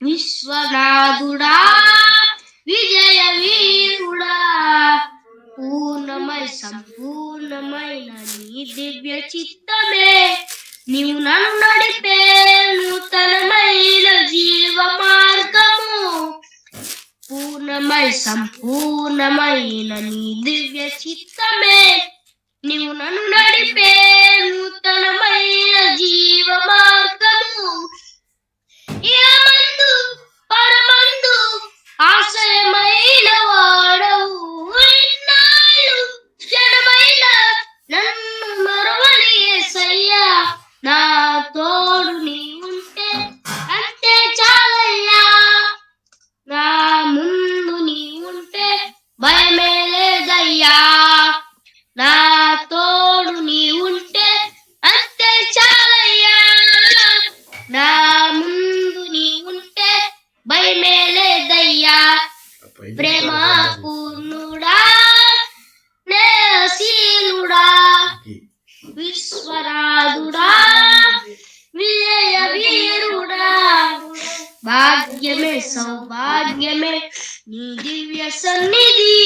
విశ్వనాథుడా విజయ వీరుడా, పూర్ణమై సంపూర్ణమైన నీ దివ్య చిత్తమే నీవు నన్ను నడిపే నూతనమైన జీవ మార్గము. పూర్ణమై సంపూర్ణమైన నీ దివ్య చిత్తమే నీవు నన్ను నడిపే నూతనమైన జీవ మార్గము. ఇహమందు పరమందు ఆశ్రయమైన వాడవు, ఇన్నాళ్ళు క్షణమైన నన్ను మరువని యేసయ్యా. నా తోడు నీ ఉంటే అంతే చాలయ్యా, నా ముందు నీ ఉంటే భయమే లేదయ్యా. నా తోడు నీ ఉంటే అంతే చాలయ్యా, నా ముందు నీ ఉంటే భయమే లేదయ్యా. ప్రేమ పూర్ణుడా స్నేహశీలుడా విశ్వనాథుడా విజయ వీరుడా, భాగ్యమే సౌభాగ్యమే నీ దివ్య సన్నిధి.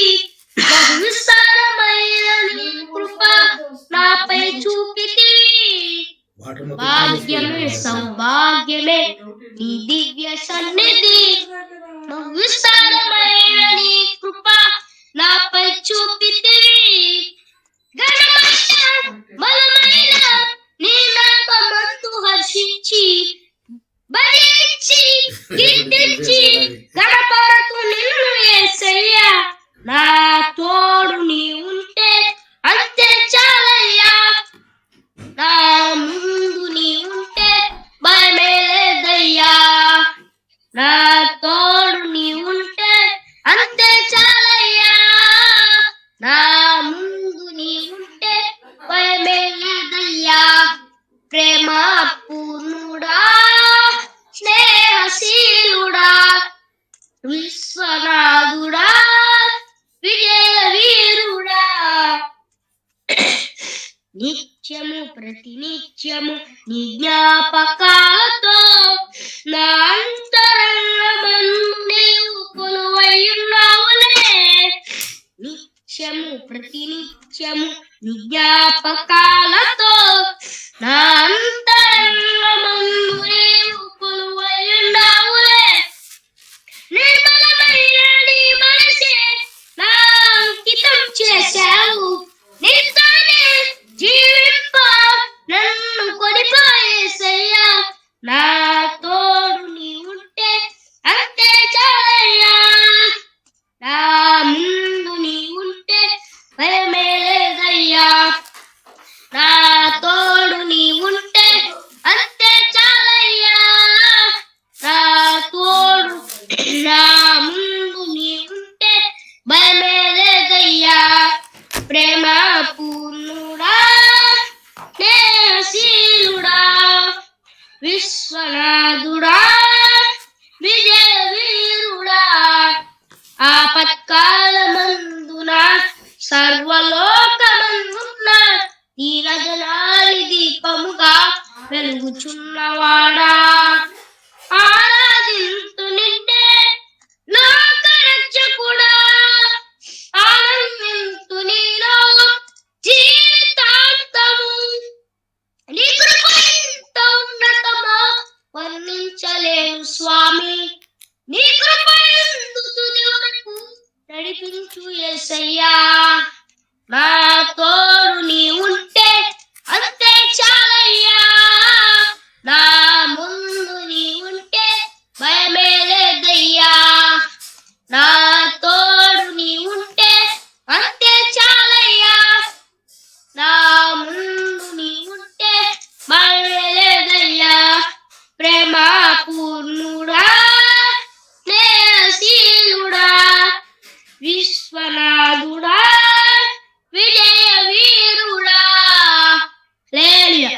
బహు విస్తారమైన నీ కృప నాపై చూపితివి. భాగ్యమే సౌభాగ్యమే నీ దివ్య సన్నిధి. బహు విస్తారమైన నీ కృప నాపై చూపితివి. ఘనమైన బలమైన నీ నామమందు హర్షించి బలిచ్చి కీర్తించి గణపరతు నిన్ను యేసయ్యా. నా తోడు నీ ఉంటే అంతే చాలయ్యా, నా ముందు నీ ఉంటే భయమే లేదయ్యా. నా తోడు నీ ఉంటే అంతే చాలయ్యా, నా ముందు నీ ఉంటే భయమే లేదయ్యా. ప్రేమ పూర్ణుడా స్నేహశీలుడా విశ్వనాథుడా విజయ వీరుడా, నిత్యము ప్రతినిత్యము నీ జ్ఞాపకాలతో నా అంతరంగమందు నీవు కొలువైయున్నావులే. నిత్యము ప్రతినిత్యము నీ జ్ఞాపకాలతో నా అంతరంగమందు నీవు కొలువైయున్నావులే. నిర్మలమైన నీ మనసే నా అంకితం చేశావు, నీతోనే జీవింప నన్ను కొనిపోయేసయ్యా. నా తోడు నీ ఉంటే అంతే చాలయ్యా, నా ముందు నీ ఉంటే భయమే లేదయ్యా. నా తోడు నీ ఉంటే అంతే చాలయ్యా, నా తోడు నా ముందు నీ ఉంటే భయమే లేదయ్యా. ప్రేమ పూర్ణుడా స్నేహశీలుడా విశ్వనాథుడా విజయ వీరుడా, ఆపత్కాలమందున సర్వలోకమందున ఈ రజనాలి దీపముగా వెలుగుచున్నవాడా. ఆరాధింతు నిన్నే లోకరక్షకుడా, ఆనందింతు నీలో జీవితాంతము. నీ కృప ఎంత ఉన్నతమో వర్ణించలేను స్వామి, నీ కృప ఎందు తుది వరకు నడిపించు యేసయ్యా. నా తోడు నీ ఉంటే అంతే చాలయ్యా, నా ముందు నీ ఉంటే భయమే లేదయ్యా. నా తోడు నీ ఉంటే అంతే చాలయ్యా, నా ముందు నీ ఉంటే భయమే లేదయ్యా. ప్రేమ పూర్ణుడా స్నేహశీలుడా విశ్వనాథుడా విజయ వీరుడా. హల్లెలూయా.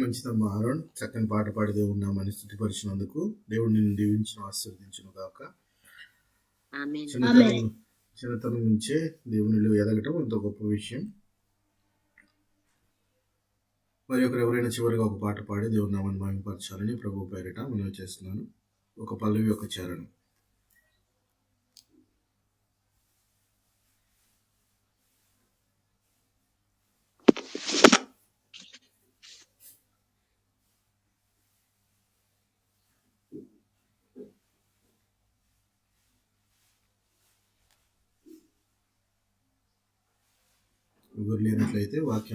మంచిదమ్మా అరుణ్, చక్కని పాట పాడి దేవుడు నామాన్ని స్తుతిపరిచినందుకు దేవుడు నిన్ను దీవించిన ఆశీర్వదించును గాక. చిన్నతనం నుంచే దేవునిలో ఎదగటం అంత గొప్ప విషయం. మరి ఒకరు ఎవరైనా చివరిగా ఒక పాట పాడి దేవుని నామాన్ని మహిమపరచాలని ప్రభు పేరిట మనవి చేస్తున్నాను. ఒక పల్లవి, ఒక చరణం. ఎవరు లేనట్లయితే వాక్యం